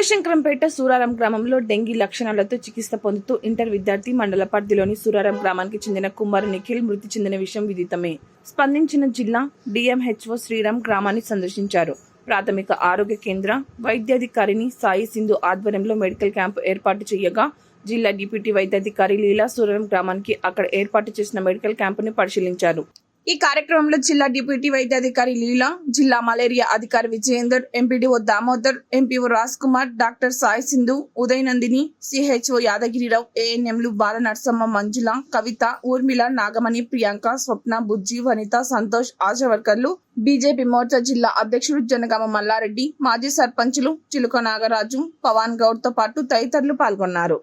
శివశంకరంపేట సూరారం గ్రామంలో డెంగీ లక్షణాలతో చికిత్స పొందుతూ ఇంటర్ విద్యార్థి మండల పరిధిలోని సూరారం గ్రామానికి చెందిన కుమార్ నిఖిల్ మృతి చెందిన విషయం విదితమే. స్పందించిన జిల్లా డిఎంహెచ్ఓ శ్రీరామ్ గ్రామాన్ని సందర్శించారు. ప్రాథమిక ఆరోగ్య కేంద్ర వైద్యాధికారిని సాయి సింధు ఆధ్వర్యంలో మెడికల్ క్యాంపు ఏర్పాటు చేయగా జిల్లా డిప్యూటీ వైద్యాధికారి లీలా సూరారం గ్రామానికి అక్కడ ఏర్పాటు చేసిన మెడికల్ క్యాంపుని పరిశీలించారు. ఈ కార్యక్రమంలో జిల్లా డిప్యూటీ వైద్యాధికారి లీలా, జిల్లా మలేరియా అధికారి Vijayender, MPDO Damodar, MPO Raj Kumar, doctor Sai Sindhu, Udayanandini, CHO Yadagirirao, ఏఎన్ఎంలు బాల నర్సమ్మ, మంజుల, కవిత, ఊర్మిళ, నాగమణి, ప్రియాంక, స్వప్న, బుజ్జి, వనిత, సంతోష్, ఆశా వర్కర్లు, బీజేపీ మోర్చా జిల్లా అధ్యక్షుడు జనగామ మల్లారెడ్డి, మాజీ సర్పంచులు చిలుక నాగరాజు, పవన్ గౌడ్ తో పాటు తదితరులు పాల్గొన్నారు.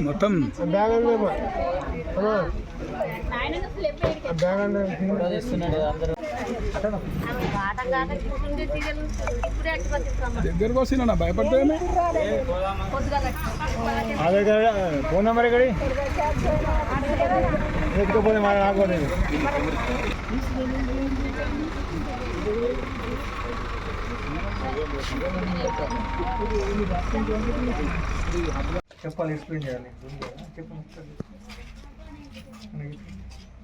మొత్తం దగ్గరకు వస్తున్నా భయపడితే ఫోన్ నెంబర్ ఎక్కడి ఎత్తుకోపోతే మరి నాకు చెప్పాలి, ఎక్స్ప్లెయిన్ చేయాలి.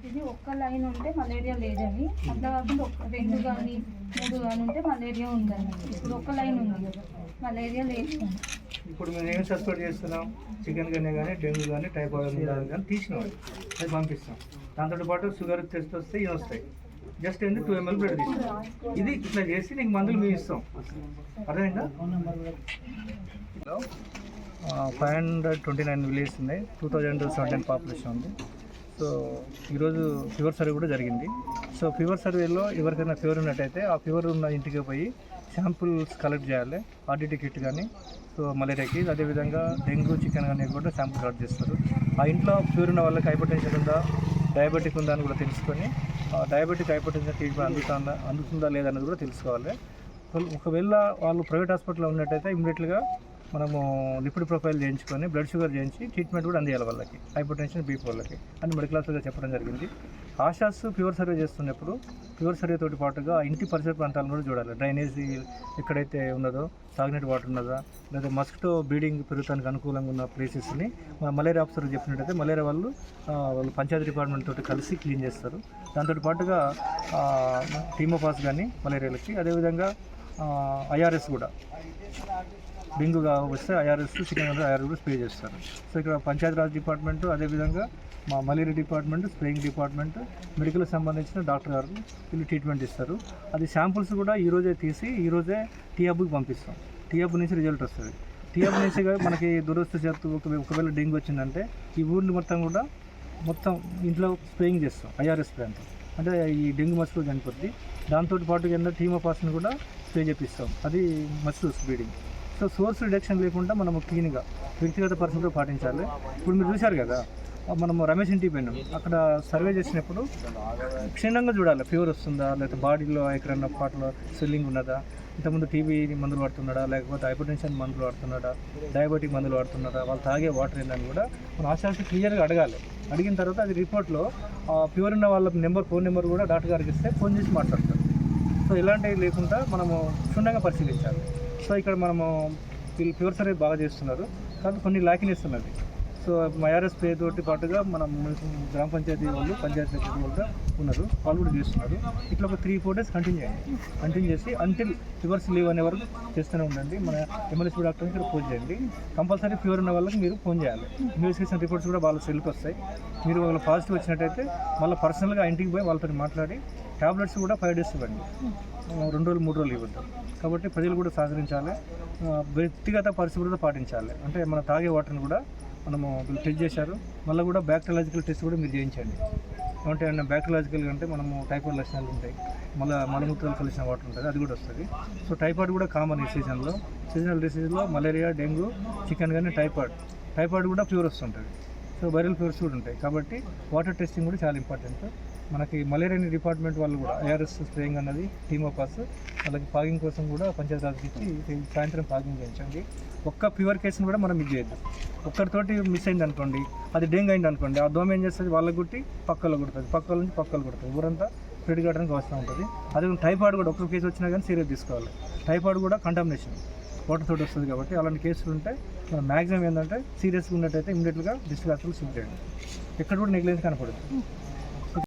ఇది ఒక్క లైన్ ఉంటే మలేరియా లేదని, అట్లా కాకుండా రెండు కానీ మూడు కానీ ఉంటే మలేరియా ఉందని. ఇప్పుడు ఒక్క లైన్ ఉంది కదా, మలేరియా లేదు. ఇప్పుడు మేము ఏం సస్పెక్ట్ చేస్తున్నాం, చికెన్ కానీ డెంగ్యూ కానీ టైఫాయిడ్ కానీ తీసినాం, అది పంపిస్తాం. దాంతో పాటు షుగర్ టెస్ట్ వస్తే ఇవి వస్తాయి. జస్ట్ ఏంటి 2 ml బ్లడ్ తీస్తాం. ఇది ఇట్లా చేసి నీకు మందులు మేము ఇస్తాం. అర్థమైందా? 529 విలేజ్ ఉన్నాయి, 2017 పాపులేషన్ ఉంది. సో ఈరోజు ఫీవర్ సర్వే కూడా జరిగింది. సో ఫీవర్ సర్వేలో ఎవరికైనా ఫీవర్ ఉన్నట్టయితే ఆ ఫీవర్ ఉన్న ఇంటికి పోయి శాంపుల్స్ కలెక్ట్ చేయాలి. ఆర్డిటీ కిట్ కానీ సో మలేరియాకి, అదేవిధంగా డెంగ్యూ చికెన్ కానీ కూడా శాంపుల్ కలెక్ట్ చేస్తారు. ఆ ఇంట్లో ఫీవర్ ఉన్న వాళ్ళకి హైపర్టెన్షన్ ఉందా, డయాబెటిక్ ఉందా అని కూడా తెలుసుకొని డయాబెటిక్ హైపర్టెన్షన్ ట్రీట్మెంట్ అందుతుందా లేదన్నది కూడా తెలుసుకోవాలి. ఒకవేళ వాళ్ళు ప్రైవేట్ హాస్పిటల్లో ఉన్నట్టయితే ఇమ్మీడియట్గా మనము లిపిడ్ ప్రొఫైల్ చేయించుకొని బ్లడ్ షుగర్ చేయించి ట్రీట్మెంట్ కూడా అందియాలి వాళ్ళకి, హైపర్టెన్షన్ బీపీ వాళ్ళకి అని మెడికల్ ఆఫీసర్గా చెప్పడం జరిగింది. ఆశాస్ ఫీవర్ సర్వే చేస్తున్నప్పుడు ఫీవర్ సర్వే తోటి పాటుగా ఇంటి పరిసర ప్రాంతాలను కూడా చూడాలి. డ్రైనేజీ ఎక్కడైతే ఉన్నదో, సాగునీటి వాటర్ ఉన్నదా, లేదా మస్కిటో బ్రీడింగ్ పెరుగుతానికి అనుకూలంగా ఉన్న ప్లేసెస్ని మలేరియా ఆఫీసర్ చెప్పినట్టయితే మలేరియా వాళ్ళు పంచాయతీ డిపార్ట్మెంట్ తోటి కలిసి క్లీన్ చేస్తారు. దాంతో పాటుగా టీమోపాస్ కానీ మలేరియాలకి, అదేవిధంగా ఐఆర్ఎస్ కూడా డెంగ్యూగా వస్తే ఐఆర్ఎస్, చికెన్ అంటే ఐఆర్ఎస్ కూడా స్ప్రే చేస్తారు. సో ఇక్కడ పంచాయతీరాజ్ డిపార్ట్మెంటు, అదేవిధంగా మా మలేరియా డిపార్ట్మెంట్, స్ప్రేయింగ్ డిపార్ట్మెంట్, మెడికల్కి సంబంధించిన డాక్టర్ గారు వీళ్ళు ట్రీట్మెంట్ ఇస్తారు. అది శాంపుల్స్ కూడా ఈరోజే తీసి ఈరోజే టీహబ్కి పంపిస్తాం. టీహబ్ నుంచి రిజల్ట్ వస్తుంది. టీహబ్ నుంచి మనకి దురదృష్టవశాత్తు ఒకవేళ డెంగ్యూ వచ్చిందంటే ఈ ఊరిని మొత్తం ఇంట్లో స్ప్రేయింగ్ చేస్తాం ఐఆర్ఎస్ స్ప్రే అంతా. అంటే ఈ డెంగ్యూ మస్కిటో చనిపోద్ది. దాంతో పాటు కింద టీమోపాస్ని కూడా స్ప్రే చేపిస్తాం. అది mosquitoes breeding. So source reduction లేకుండా మనము క్లీన్గా వ్యక్తిగత పరిస్థితులు పాటించాలి. ఇప్పుడు మీరు చూశారు కదా, మనము రమేష్ ఇంటికి పోయినాం, అక్కడ సర్వే చేసినప్పుడు క్షుణ్ణంగా చూడాలి. ఫీవర్ వస్తుందా, లేకపోతే బాడీలో ఎక్కడన్నా పాటలో స్వెల్లింగ్ ఉన్నదా, ఇంతకుముందు టీబీ మందులు వాడుతున్నాడా, లేకపోతే హైపర్టెన్షన్ మందులు వాడుతున్నాడా, డయాబెటిక్ మందులు వాడుతున్నాడా, వాళ్ళు తాగే వాటర్ ఏందని కూడా మనం ఆశాసి క్లియర్గా అడగాలి. అడిగిన తర్వాత అది రిపోర్ట్లో ఫీవర్ ఉన్న వాళ్ళ ఫోన్ నెంబర్ కూడా డాక్టర్ గారికి ఇస్తే ఫోన్ చేసి మాట్లాడతారు. సో ఇలాంటివి లేకుండా మనము క్షుణ్ణంగా పరిశీలించాలి. సో ఇక్కడ మనము వీళ్ళు ఫీవర్ సర్వే బాగా చేస్తున్నారు, కానీ కొన్ని ల్యాకింగ్ ఇస్తున్నది. సో ఐఆర్ఎస్ స్ప్రే తోటి పాటుగా మనం గ్రామ పంచాయతీ వాళ్ళు, పంచాయతీ వాళ్ళు ఉన్నారు, వాళ్ళు కూడా చేస్తున్నారు. ఇట్లా ఒక 3-4 days కంటిన్యూ చేసి అంటిల్ ఫీవర్స్ లీవ్ అనే వరకు చేస్తూనే ఉండండి. మన ఎమ్మెల్యేసీ డాక్టర్ని ఇక్కడ ఫోన్ చేయండి. కంపల్సరీ ఫీవర్ ఉన్న వాళ్ళకి మీరు ఫోన్ చేయాలి. ఇన్వెస్టిగేషన్ రిపోర్ట్స్ కూడా వాళ్ళ సెల్కి వస్తాయి. మీరు వాళ్ళ పాజిటివ్ వచ్చినట్టయితే మళ్ళీ పర్సనల్గా ఇంటికి పోయి వాళ్ళతో మాట్లాడి ట్యాబ్లెట్స్ కూడా 5 days ఇవ్వండి, 2 రోజులు 3 రోజులు ఇవ్వద్దు. కాబట్టి ప్రజలు కూడా సహకరించాలి, వ్యక్తిగత పరిశుభ్రత పాటించాలి. అంటే మన తాగే వాటర్ని కూడా మనము టెస్ట్ చేశారు. మళ్ళీ కూడా బ్యాక్టీరియాలజికల్ టెస్ట్ కూడా మీరు చేయించండి. అంటే బ్యాక్టీరియాలజికల్ అంటే మనము టైఫాయిడ్ లక్షణాలు ఉంటాయి, మళ్ళీ మలమూత్రాలు కలిసిన వాటర్ ఉంటుంది, అది కూడా వస్తుంది. సో టైఫాయిడ్ కూడా కామన్ ఈ సీజనల్ డిసీజ్లో మలేరియా, డెంగ్యూ, చికెన్ కానీ టైఫాయిడ్ కూడా ఫీవర్ వస్తుంటుంది. సో వైరల్ ఫీవర్స్ కూడా ఉంటాయి. కాబట్టి వాటర్ టెస్టింగ్ కూడా చాలా ఇంపార్టెంట్. మనకి మలేరియా డిపార్ట్మెంట్ వాళ్ళు కూడా ఐఆర్ఎస్ స్ప్రేయింగ్ అన్నది, టీమోపాస్, వాళ్ళకి ఫాగింగ్ కోసం కూడా పంచాయతీరాజ్కి ఇచ్చి సాయంత్రం ఫాగింగ్ చేయించండి. ఒక్క ఫీవర్ కేసుని కూడా మనం మిస్ చేయొద్దు. ఒక్కరితోటి మిస్ అయింది అనుకోండి, అది డెంగ్యూ అయింది అనుకోండి, ఆ దోమ ఏం చేస్తుంది, వాళ్ళకి కుట్టి పక్కలో కుడుతుంది, పక్కల నుంచి పక్కలు కుడుతుంది, ఊరంతా స్ప్రెడ్ కావడానికి అవసరం ఉంటుంది. అదే టైఫాయిడ్ కూడా ఒక్క కేసు వచ్చినా కానీ సీరియస్ తీసుకోవాలి. టైఫాయిడ్ కూడా కంటామినేషన్ వాటర్ తోటి వస్తుంది కాబట్టి అలాంటి కేసులు ఉంటే మనం మ్యాక్సిమం ఏంటంటే సీరియస్గా ఉన్నట్టయితే ఇమీడియట్గా డిస్ట్రిక్ట్ హాస్పిటల్ షిఫ్ట్ చేయండి. ఎక్కడ కూడా నెగ్లెన్స్ కనపడదు.